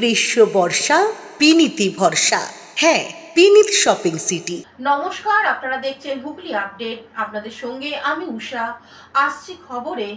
গ্রীষ্ম বর্ষা বিনীতি ভরসা। হ্যাঁ, বিনীত শপিং সিটি। নমস্কার, আপনারা দেখছেন হুগলি আপডেট। আপনাদের সঙ্গে আমি উষা। আসছি খবরে।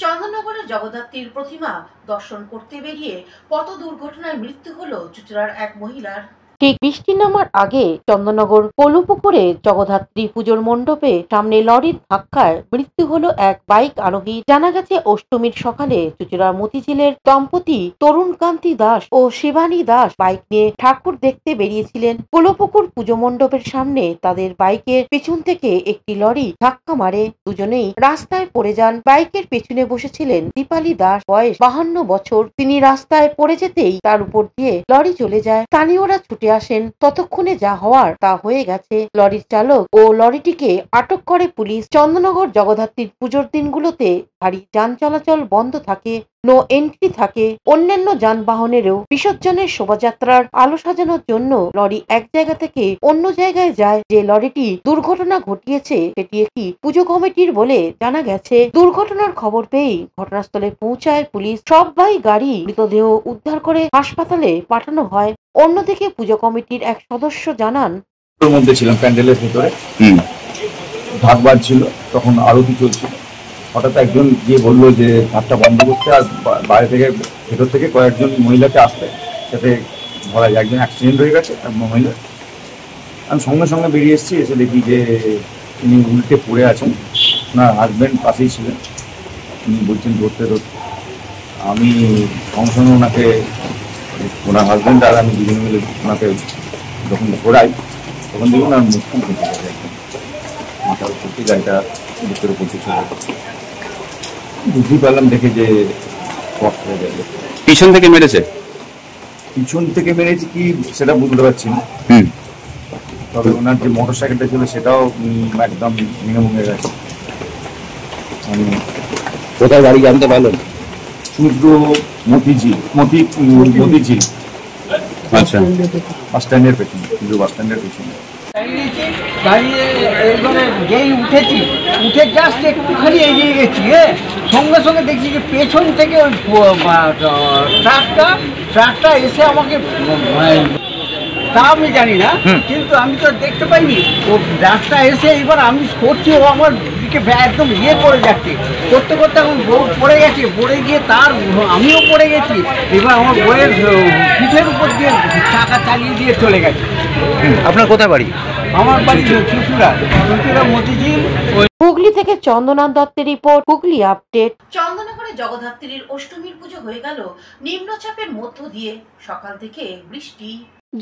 চন্দননগরের জগদ্ধাত্রীর প্রতিমা দর্শন করতে বেরিয়ে পথ দুর্ঘটনায় মৃত্যু হলো চুঁচুড়ার এক মহিলার। ঠিক বৃষ্টি নামার আগে চন্দননগর কলুপুকুরে জগদ্ধাত্রী পুজোর মণ্ডপে সামনে লরির ধাক্কায় মৃত্যু হলো এক বাইক আরোহী। জানা গেছে অষ্টমীর সকালে চুঁচুড়ার মতিঝিলের দম্পতি তরুণকান্তি দাস ও শিবানী দাস বাইক নিয়ে ঠাকুর দেখতে বেরিয়েছিলেন। কলুপুকুর পুজো মণ্ডপের সামনে তাদের বাইকের পেছন থেকে একটি লরি ধাক্কা মারে। দুজনেই রাস্তায় পড়ে যান। বাইকের পেছনে বসেছিলেন দীপালি দাস, বয়স 52 বছর। তিনি রাস্তায় পড়ে যেতেই তার উপর দিয়ে লরি চলে যায়। স্থানীয়রা ছুটে আসেন। ততক্ষণে যা হওয়ার তা হয়ে গেছে। লরির চালক ও লরিটিকে আটক করে পুলিশ। চন্দননগর জগদ্ধাত্রীর পুজোর দিনগুলোতে ভারী যান চলাচল বন্ধ থাকে, নো এন্ট্রি থাকে। অন্যান্য যানবাহনেরও বিসর্জনের শোভাযাত্রার আলো সাজানোর জন্য লরি এক জায়গা থেকে অন্য জায়গায় যায়। যে লরিটি দুর্ঘটনা ঘটিয়েছে সেটি একটি পুজো কমিটির বলে জানা গেছে। দুর্ঘটনার খবর পেয়েই ঘটনাস্থলে পৌঁছায় পুলিশ। সব গাড়ি মৃতদেহ উদ্ধার করে হাসপাতালে পাঠানো হয়। অন্যদিকে পুজো কমিটির এক সদস্য জানান, মধ্যে ছিলাম প্যান্ডেলের ভিতরে, ঢাক বাজছিল, তখন আরতি চলছিল। হঠাৎ একজন গিয়ে বললো যে ঢাকটা বন্ধ করতে, আর বাইরে থেকে ভেতর থেকে কয়েকজন মহিলাকে আসতে, যাতে ধরা যায় একজন অ্যাক্সিডেন্ট হয়ে গেছে মহিলা। আমি সঙ্গে সঙ্গে বেরিয়ে এসেছি, এসে দেখি যে তিনি উল্টে পড়ে আছেন। ওনার হাজব্যান্ড পাশেই ছিলেন, তিনি বলছেন ধরতে ধরতে। আমি সঙ্গে সঙ্গে ওনাকে, ওনার হাজব্যান্ড আর আমি দুজন মিলে ওনাকে যখন ঘোরাই, তখন দেখুন আর মুখখান ঘুরতে গেছে, মাথার উপর গাড়িটা ভিতরে পড়তে চলে। বুঝতেই পারলাম দেখে যে কষ্ট হয়ে যাবে। পিছন থেকে মেরেছে? পিছন থেকে মেরেছে কি সেটা বুঝতে পারছি না। তবে ওনার যে মোটর সাইকেলটা ছিল সেটাও একদম ভেঙে ভেঙে গেছে। আমি কোথায় গাড়ি জানতে পারলেন? শুধু মতিঝিল। আচ্ছা, বাস স্ট্যান্ডের পেছনে, শুধু বাস স্ট্যান্ডের পেছনে দাঁড়িয়ে এবারে যেই উঠেছি, উঠে জাস্ট একটুখানি এগিয়ে গেছি, সঙ্গে সঙ্গে দেখছি যে পেছন থেকে ওই ট্রাকটা এসে আমাকে, তা আমি জানি না, কিন্তু আমি তো দেখতে পাইনি। ও ট্রাকটা এসে এবার আমি করছি, ও আমার দিকে একদম করে যাচ্ছে, করতে করতে আমার বউ পড়ে গেছে, পড়ে গিয়ে আমিও পড়ে গেছি। এবার আমার বউয়ের পিঠের উপর দিয়ে চাকা চালিয়ে দিয়ে চলে গেছে। আপনার কোথায় বাড়ি? আমার বাড়ি চুঁচুড়া মতিঝিল। হুগলি থেকে চন্দনাথ দত্তের রিপোর্ট, হুগলি আপডেট। চন্দননগরে জগদ্ধাত্রীর অষ্টমীর পুজো হয়ে গেল নিম্নচাপের মধ্য দিয়ে। সকাল থেকে বৃষ্টি।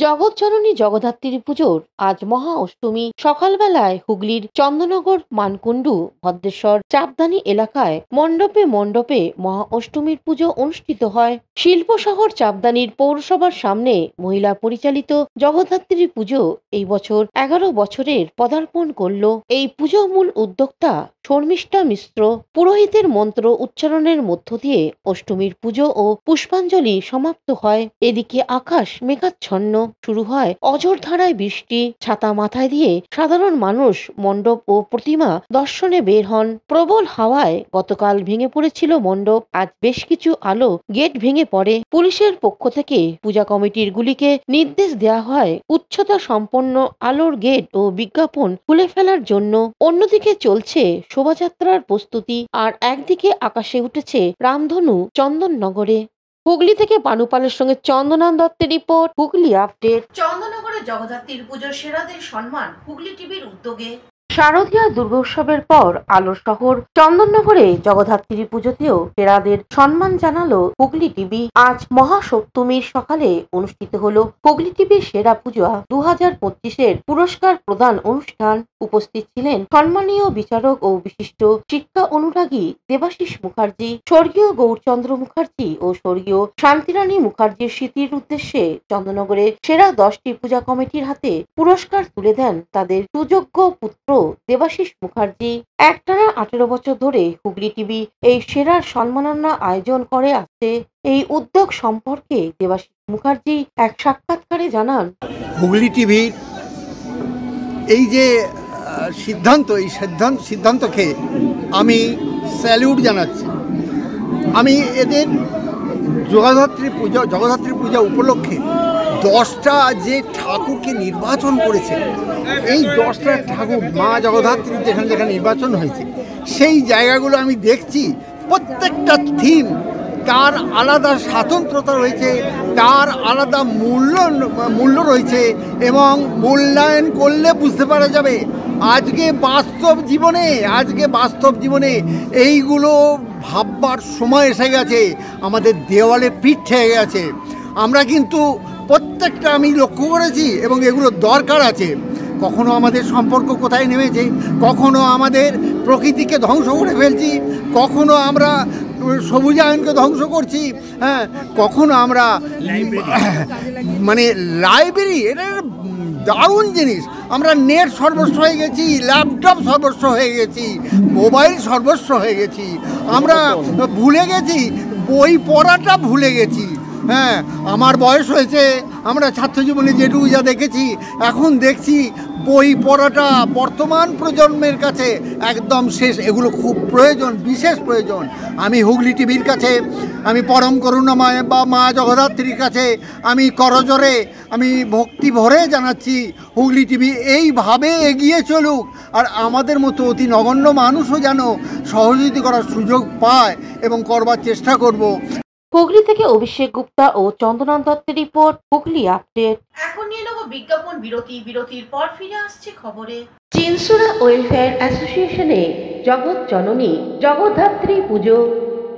জগৎজননী জগদ্ধাত্রী পুজোর আজ মহা অষ্টমী। সকালবেলায় হুগলির চন্দননগর, মানকুণ্ডু, ভদ্রেশ্বর, চাপদানি এলাকায় মণ্ডপে মণ্ডপে মহা অষ্টমীর পুজো অনুষ্ঠিত হয়। শিল্প শহর চাপদানির পৌরসভার সামনে মহিলা পরিচালিত জগদ্ধাত্রী পুজো এই বছর 11 বছরের পদার্পণ করল। এই পুজো মূল উদ্যোক্তা শর্মিষ্ঠা মিশ্র। পুরোহিতের মন্ত্র উচ্চারণের মধ্য দিয়ে অষ্টমীর পুজো ও পুষ্পাঞ্জলি সমাপ্ত হয়। এদিকে আকাশ মেঘাচ্ছন্ন। শুরু হয় অঝোর ধারায় বৃষ্টি। ছাতা মাথায় দিয়ে সাধারণ মানুষ মণ্ডপ ও প্রতিমা দর্শনে বের হন। প্রবল হাওয়ায় গতকাল ভেঙে পড়েছিল মণ্ডপ। আজ বেশ কিছু আলো গেট ভেঙে পড়ে। পুলিশের পক্ষ থেকে পূজা কমিটির গুলিকে নির্দেশ দেওয়া হয় উচ্চতা সম্পন্ন আলোর গেট ও বিজ্ঞাপন খুলে ফেলার জন্য। অন্যদিকে চলছে শোভাযাত্রার প্রস্তুতি। আর একদিকে আকাশে উঠেছে রামধনু চন্দননগরে। হুগলি থেকে পানুপালের সঙ্গে চন্দনাথ দত্তের রিপোর্ট, হুগলি আপডেট। চন্দননগরে জগদ্ধাত্রীর পুজোর সেরাদের সম্মান হুগলি টিভির উদ্যোগে। শারদীয়া দুর্গোৎসবের পর আলোর শহর চন্দননগরে জগদ্ধাত্রী পুজোতেও সেরাদের সম্মান জানালো হুগলি টিভি। আজ মহাসপ্তমীর সকালে অনুষ্ঠিত হলো হুগলি টিভির সেরা পুজো 2025-এর পুরস্কার প্রদান অনুষ্ঠান। উপস্থিত ছিলেন সম্মানীয় বিচারক ও বিশিষ্ট শিক্ষা অনুরাগী দেবাশিস মুখার্জি, স্বর্গীয় গৌরচন্দ্র মুখার্জি ও স্বর্গীয় শান্তিরানী মুখার্জির স্মৃতির উদ্দেশ্যে চন্দননগরের সেরা 10টি পূজা কমিটির হাতে পুরস্কার তুলে দেন তাদের সুযোগ্য পুত্র দেবাশিস মুখার্জি। একটানা 18 বছর ধরে হুগলি টিভি এই সেরার সম্মাননা আয়োজন করে আসছে। এই উদ্যোগ সম্পর্কে দেবাশিস মুখার্জি এক সাক্ষাৎকারে জানান, হুগলি টিভির এই যে সিদ্ধান্ত, এই সিদ্ধান্তকে আমি স্যালিউট জানাচ্ছি। আমি এদের জগদ্ধাত্রী পূজা উপলক্ষে 10টা যে ঠাকুরকে নির্বাচন করেছে, এই 10টা ঠাকুর মা জগদ্ধাত্রীর যেখানে যেখানে নির্বাচন হয়েছে সেই জায়গাগুলো আমি দেখছি। প্রত্যেকটা থিম তার আলাদা স্বাতন্ত্রতা রয়েছে, তার আলাদা মূল্য রয়েছে, এবং মূল্যায়ন করলে বুঝতে পারা যাবে আজকে বাস্তব জীবনে এইগুলো ভাববার সময় এসে গেছে, আমাদের দেওয়ালে পিঠ ঠেকে গেছে। আমরা কিন্তু প্রত্যেকটা আমি লক্ষ্য করেছি এবং এগুলো দরকার আছে। কখনো আমাদের সম্পর্ক কোথায় নেমেছে, কখনো আমাদের প্রকৃতিকে ধ্বংস করে ফেলছি, কখনো আমরা সবুজায়নকে ধ্বংস করছি, হ্যাঁ, কখনো আমরা মানে লাইব্রেরি, এটা দারুণ জিনিস। আমরা নেট সর্বস্ব হয়ে গেছি, ল্যাপটপ সর্বস্ব হয়ে গেছি, মোবাইল সর্বস্ব হয়ে গেছি, আমরা ভুলে গেছি বই পড়াটা ভুলে গেছি। হ্যাঁ, আমার বয়স হয়েছে, আমরা ছাত্রজীবনে যেটুকু যা দেখেছি, এখন দেখছি বই পড়াটা বর্তমান প্রজন্মের কাছে একদম শেষ। এগুলো খুব প্রয়োজন, বিশেষ প্রয়োজন। আমি হুগলি টিভির কাছে, আমি পরম করুণাময় বা মা জগদ্ধাত্রীর কাছে আমি করজোরে, আমি ভক্তি ভরে জানাচ্ছি হুগলি টিভি এইভাবে এগিয়ে চলুক, আর আমাদের মতো অতি নগণ্য মানুষও যেন সহযোগিতা করার সুযোগ পায় এবং করবার চেষ্টা করব। হুগলি থেকে অভিষেক গুপ্তা ও চন্দনা দত্তের রিপোর্ট, হুগলি আপডেট। এখন নিয়ে নেব বিজ্ঞাপন বিরতি। বিরতির পর ফিরে আসছে খবরে। চিনসুরা ওয়েলফেয়ার অ্যাসোসিয়েশনে জগৎ জননী জগদ্ধাত্রী পুজো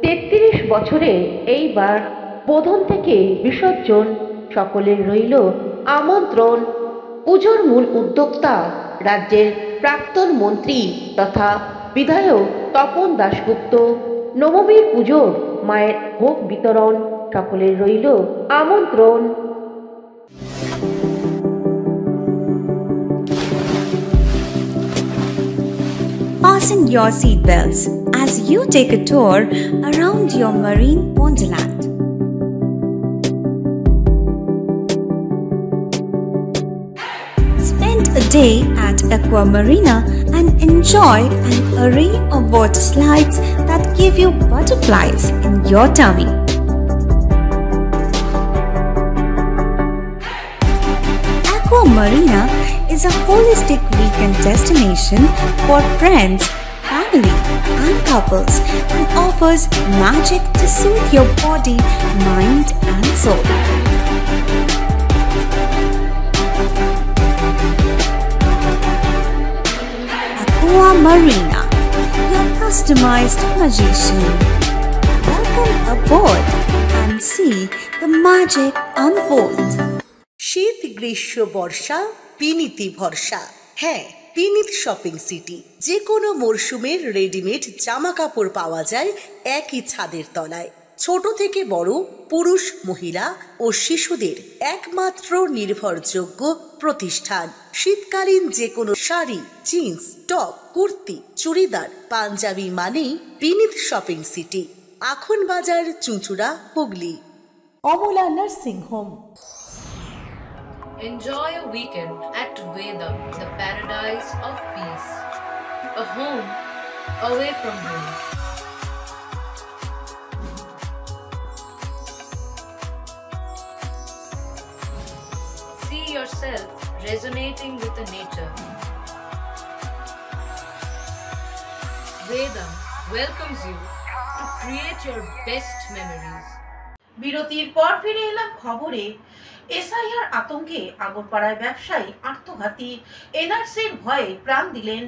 33 বছরে এইবার বোধন থেকে বিসর্জন, সকলের রইল আমন্ত্রণ। পুজোর মূল উদ্যোক্তা রাজ্যের প্রাক্তন মন্ত্রী তথা বিধায়ক তপন দাশগুপ্ত। নবমীর পুজোর মায়ের ভোগ বিতরণ, সকলের রইল আমন্ত্রণ। Fasten your seatbelts as you take a tour around your marine wonderland. Spend a day at Aqua Marina and enjoy an array of water slides that give you butterflies in your tummy. Aqua Marina is a holistic weekend destination for friends, family, and couples and offers magic to soothe your body, mind, and soul. Aqua Marina, your customized magician. Welcome aboard and see the magic unfold. শীত, গ্রীষ্ম, বর্ষা, বিনীতি ভরসা। হ্যাঁ, বিনীত shopping city. যে কোনো মরশুমের readymade জামা কাপড় পাওয়া যায় একই ছাদের তলায়। ছোট থেকে বড়, পুরুষ, মহিলা ও শিশুদের একমাত্র নির্ভরযোগ্য প্রতিষ্ঠান। শীতকালীন যে কোনো শাড়ি, জিন্স, টপ, কুর্তি, চুড়িদার, পাঞ্জাবি মানেই বিনীত শপিং সিটি। আখন বাজার, চুঁচুড়া, Hooghly. Amala nursing home. Enjoy a weekend at Vedam, the paradise of peace. A home away from home. See yourself resonating with the nature. Vedam welcomes you to create your best memories. বিরতির পর ফিরে এলাম খবরে। SIR আতঙ্কে আগরপাড়ায় ব্যবসায়ী আত্মঘাতী, এনআরসির ভয়ে প্রাণ দিলেন।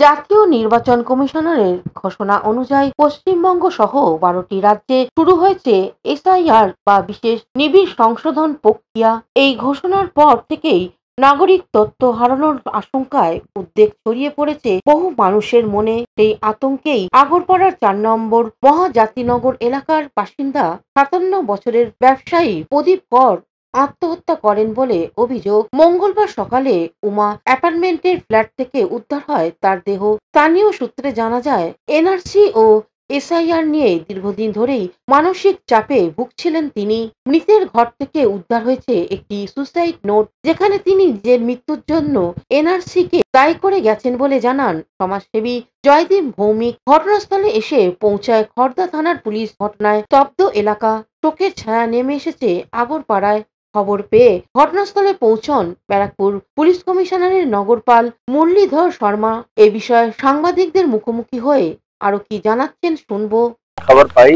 জাতীয় নির্বাচন কমিশনারের ঘোষণা অনুযায়ী পশ্চিমবঙ্গ সহ 12টি রাজ্যে শুরু হয়েছে এসআইআর বা বিশেষ নিবিড় সংশোধন প্রক্রিয়া। এই ঘোষণার পর থেকেই নাগরিক তথ্য হারানোর আশঙ্কায় উদ্বেগ ছড়িয়ে পড়েছে বহু মানুষের মনে। সেই আতঙ্কেই আগরপাড়ার 4 নম্বর মহাজাতিনগর এলাকার বাসিন্দা 57 বছরের ব্যবসায়ী প্রদীপ কর আত্মহত্যা করেন বলে অভিযোগ। মঙ্গলবার সকালে উমা অ্যাপার্টমেন্টের ফ্ল্যাট থেকে উদ্ধার হয় তার দেহ। স্থানীয় সূত্রে জানা যায়, এনআরসি ও এসআইআর নিয়ে দীর্ঘদিন ধরেই মানসিক চাপে ভুগছিলেন তিনি। মৃতের ঘর থেকে উদ্ধার হয়েছে একটি সুসাইড নোট, যেখানে তিনি নিজের মৃত্যুর জন্য এনআরসি কে দায়ী করে গেছেন বলে জানান সমাজসেবী জয়দীপ ভৌমিক। ঘটনাস্থলে এসে পৌঁছায় খড়দা থানার পুলিশ। ঘটনায় স্তব্ধ এলাকা, শোকের ছায়া নেমে এসেছে আগরপাড়ায়। খবর পেয়ে ঘটনাস্থলে পৌঁছন ব্যারাকপুর পুলিশ কমিশনারের নগরপাল মুরলীধর শর্মা। এ বিষয়ে সাংবাদিকদের মুখোমুখি হয়ে আরো কি জানাচ্ছেন শুনবো। খবর পাই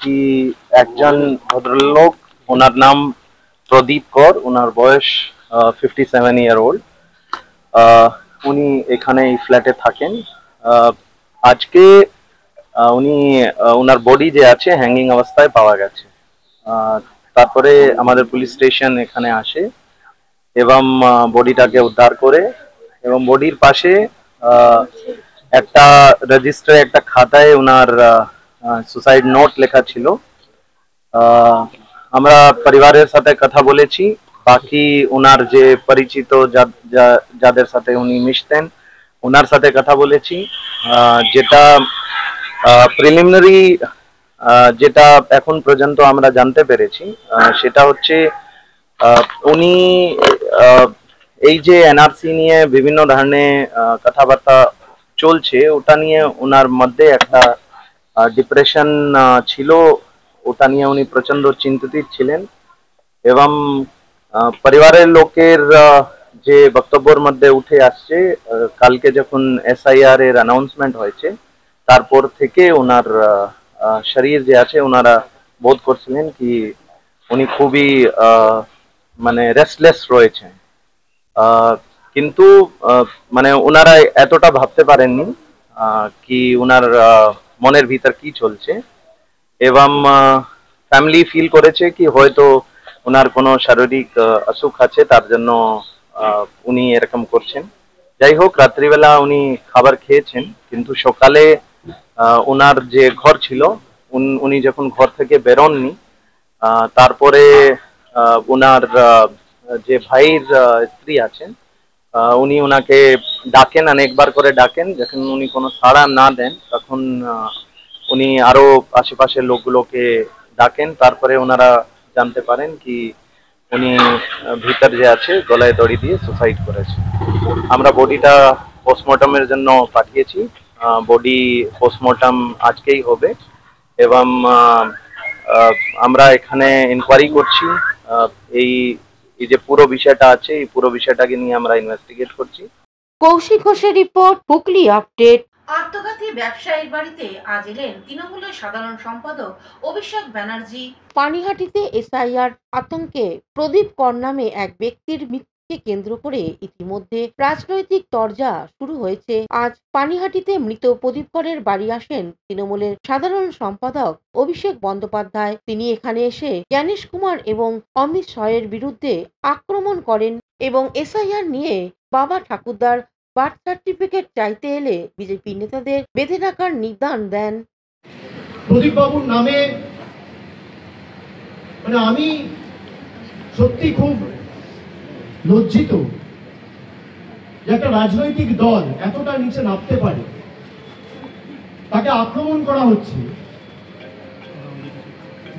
কি একজন ভদ্রলোক, ওনার নাম প্রদীপ কর, ওনার বয়স 57 ইয়ার ওল্ড। উনি এখানে এই ফ্ল্যাটে থাকেন। আজকে উনি ওনার বডি যে আছে হ্যাঙ্গিং অবস্থায় পাওয়া গেছে। তারপরে আমাদের পুলিশ স্টেশন এখানে আসে এবং বডিটাকে উদ্ধার করে, এবং বডির পাশে একটা রেজিস্টারে একটা খাতায় ওনার সুসাইড নোট লেখা ছিল। আমরা পরিবারের সাথে কথা বলেছি, বাকি ওনার যে পরিচিত যাদের সাথে উনি মিশতেন ওনার সাথে কথা বলেছি। যেটা প্রিলিমিনারি যেটা এখন পর্যন্ত আমরা জানতে পেরেছি সেটা হচ্ছে উনি এই যে এনআরসি নিয়ে বিভিন্ন ধরনের কথাবার্তা চলছে, ওটা নিয়ে ওনার মধ্যে একটা ডিপ্রেশন ছিল, ওটা নিয়ে উনি প্রচন্ড চিন্তিত ছিলেন। এবং পরিবারের লোকের যে বক্তব্যের মধ্যে উঠে আসছে, কালকে যখন এসআইআর এর অ্যানাউন্সমেন্ট হয়েছে তারপর থেকে ওনার শরীর যে আছে ওনারা বোধ করছিলেন কি উনি খুবই মানে রেস্টলেস রয়েছে। কিন্তু মানে ওনারা এতটা ভাবতে পারেননি কি ওনার মনের ভিতর কি চলছে, এবং ফ্যামিলি ফিল করেছে কি হয়তো ওনার কোনো শারীরিক অসুখ আছে, তার জন্য উনি এরকম করছেন। যাই হোক, রাত্রিবেলা উনি খাবার খেয়েছেন, কিন্তু সকালে ওনার যে ঘর ছিল উনি যখন ঘর থেকে বেরোননি, তারপরে ওনার যে ভাইয়ের স্ত্রী আছেন উনি ওনাকে ডাকেন, অনেকবার করে ডাকেন। যখন উনি কোনো সাড়া না দেন তখন উনি আরো আশেপাশের লোকগুলোকে ডাকেন। তারপরে ওনারা জানতে পারেন কি উনি ভিতর যে আছে গলায় দড়ি দিয়ে সুসাইড করেছে। আমরা বডিটা পোস্টমর্টমের জন্য পাঠিয়েছি। বডি পোস্টমর্টম আজকেই হবে, এবং আমরা এখানে ইনকোয়ারি করছি। এই যে পুরো বিষয়টা আছে, এই পুরো বিষয়টাকে নিয়ে আমরা ইনভেস্টিগেট করছি। কৌশিক ঘোষের রিপোর্ট, হুগলি আপডেট। আত্মঘাতী ব্যবসায়ীর বাড়িতে আজ এলেন তৃণমূলের সাধারণ সম্পাদক অভিষেক ব্যানার্জি। পানিহাটিতে এসআইআর আতঙ্কে প্রদীপ কর নামে এক ব্যক্তির মৃত্যুকে কেন্দ্র করে ইতিমধ্যে রাজনৈতিক তরজা শুরু হয়েছে। আজ পানিহাটিতে মৃত প্রদীপ করের বাড়ি আসেন তৃণমূলের সাধারণ সম্পাদক অভিষেক বন্দ্যোপাধ্যায়। তিনি এখানে এসে জ্ঞানেশ কুমার এবং অমিত শাহের বিরুদ্ধে আক্রমণ করেন এবং এসআইআর নিয়ে বাবা ঠাকুরদার বার্থ সার্টিফিকেট চাইতে এলে বিজেপি নেতাদের বেঁধে রাখার নির্দেশ দেন। প্রদীপ বাবুর নামে মানে আমি সত্যি খুব লজ্জিত যে একটা রাজনৈতিক দল এতটা নিচে নামতে পারে। তাকে আক্রমণ করা হচ্ছে,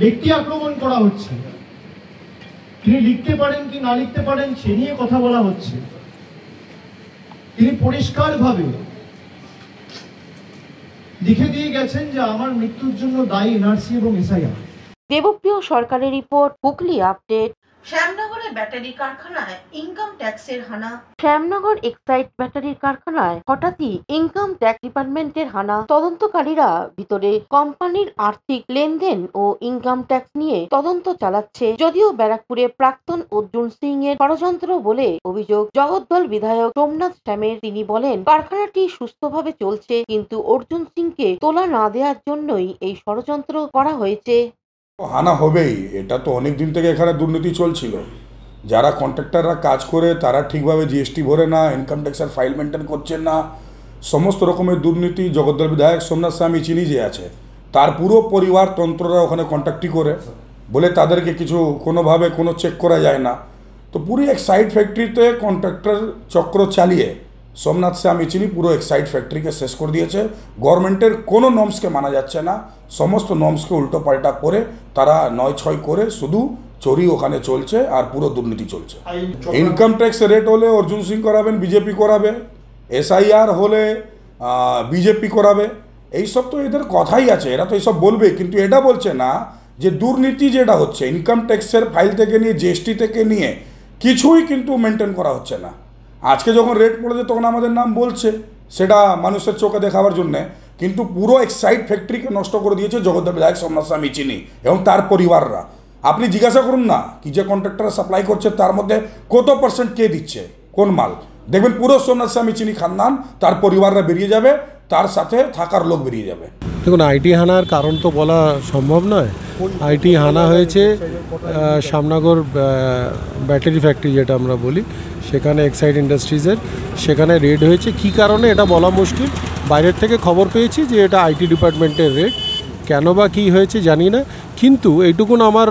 ব্যক্তি আক্রমণ করা হচ্ছে। তিনি লিখতে পারেন কি না লিখতে পারেন সে নিয়ে কথা বলা হচ্ছে। তিনি পরিষ্কারভাবে লিখে দিয়ে গেছেন যে আমার মৃত্যুর জন্য দায়ী এনআরসি এবং এসআইআর। দেবপ্রিয় সরকারের রিপোর্ট, হুগলি আপডেট। শ্যামনগরে ব্যাটারি কারখানায় ইনকাম ট্যাক্সের হানা। শ্যামনগর এক্সাইড ব্যাটারির কারখানায় হঠাৎই ইনকাম ট্যাক্স ডিপার্টমেন্টের হানা। তদন্তকারীরা ভিতরে কোম্পানির আর্থিক লেনদেন ও ইনকাম ট্যাক্স নিয়ে তদন্ত চালাচ্ছে। যদিও ব্যারাকপুরে প্রাক্তন অর্জুন সিং এর ষড়যন্ত্র বলে অভিযোগ জগদ্দল বিধায়ক সোমনাথ শ্যামের। তিনি বলেন কারখানাটি সুস্থভাবে চলছে, কিন্তু অর্জুন সিংকে তোলা না দেওয়ার জন্যই এই ষড়যন্ত্র করা হয়েছে। হানা হবেই, এটা তো অনেক দিন থেকে এখানে দুর্নীতি চলছিল। যারা কন্ট্রাক্টররা কাজ করে তারা ঠিকভাবে জিএসটি ভরে না, ইনকাম ট্যাক্সের ফাইল মেনটেন করছেন না, সমস্ত রকমের দুর্নীতি। জগদ্দল বিধায়ক সোমনাথ স্বামী চিনি যে আছে তার পুরো পরিবার তন্ত্ররা ওখানে কন্ট্রাক্টই করে বলে তাদেরকে কিছু কোনোভাবে কোনো চেক করা যায় না। তো পুরো এক সাইড ফ্যাক্টরিতে কন্ট্রাক্টর চক্র চালিয়ে সোমনাথ শ্যাম চিনি পুরো এক্সাইড ফ্যাক্টরিকে শেষ করে দিয়েছে। গভর্নমেন্টের কোনো নর্মসকে মানা যাচ্ছে না, সমস্ত নর্মসকে উল্টো পাল্টা করে তারা 9-6 করে শুধু চোরি ওখানে চলছে আর পুরো দুর্নীতি চলছে। ইনকাম ট্যাক্স রেট হলে অর্জুন সিং করাবেন, বিজেপি করাবে, SIR হলে বিজেপি করাবে, এইসব তো এদের কথাই আছে, এরা তো এইসব বলবে, কিন্তু এটা বলছে না যে দুর্নীতি যেটা হচ্ছে ইনকাম ট্যাক্সের ফাইল থেকে নিয়ে GST থেকে নিয়ে কিছুই কিন্তু মেনটেন করা হচ্ছে না। আজকে যখন রেট পড়েছে তখন আমাদের নাম বলছে, সেটা মানুষের চোখে দেখাবার জন্যে, কিন্তু পুরো এক্সাইড ফ্যাক্টরিকে নষ্ট করে দিয়েছে জগদ্দল বিধায়ক সোমনাথ শ্যাম চিনি এবং তার পরিবাররা। আপনি জিজ্ঞাসা করুন না কি যে কন্ট্রাক্টররা সাপ্লাই করছে তার মধ্যে কত % কে দিচ্ছে কোন মাল, দেখবেন পুরো সোমনাথ শ্যাম চিনি খানদান তার পরিবাররা বেরিয়ে যাবে, তার সাথে থাকার লোক বেরিয়ে যাবে। দেখুন, আইটি হানার কারণ তো বলা সম্ভব নয়। আইটি হানা হয়েছে শ্যামনগর ব্যাটারি ফ্যাক্টরি যেটা আমরা বলি, সেখানে এক্সাইড ইন্ডাস্ট্রিজের, সেখানে রেড হয়েছে। কী কারণে এটা বলা মুশকিল, বাইরের থেকে খবর পেয়েছি যে এটা আইটি ডিপার্টমেন্টের রেড, কেন বা কী হয়েছে জানি না। কিন্তু এইটুকুন আমার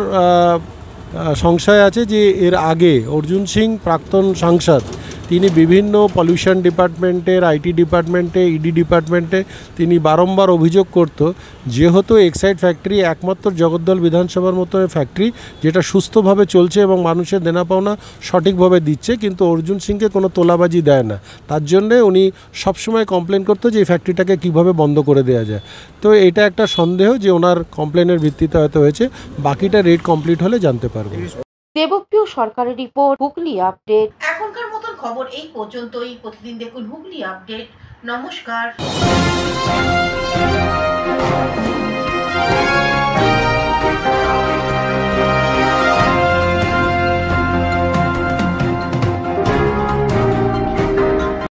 সংশয় আছে যে এর আগে অর্জুন সিং প্রাক্তন সাংসদ, তিনি বিভিন্ন পলিউশন ডিপার্টমেন্টের, আইটি ডিপার্টমেন্টে, ইডি ডিপার্টমেন্টে তিনি বারংবার অভিযোগ করত যেহেতু এক্সাইড ফ্যাক্টরি একমাত্র জগদ্দল বিধানসভার মতো ফ্যাক্টরি যেটা সুস্থভাবে চলছে এবং মানুষের দেনা পাওনা সঠিকভাবে দিচ্ছে, কিন্তু অর্জুন সিংকে কোনো তোলাবাজি দেয় না। তার জন্যে উনি সবসময় কমপ্লেন করতো যে এই ফ্যাক্টরিটাকে কীভাবে বন্ধ করে দেওয়া যায়। তো এটা একটা সন্দেহ যে ওনার কমপ্লেনের ভিত্তিতে হয়তো হয়েছে, বাকিটা রেড কমপ্লিট হলে জানতে পারবো। দেবপ্রিয় সরকারের রিপোর্ট, হুগলি আপডেট। এখনকার মতন খবর এই পর্যন্তই। প্রতিদিন দেখুন হুগলি আপডেট। নমস্কার।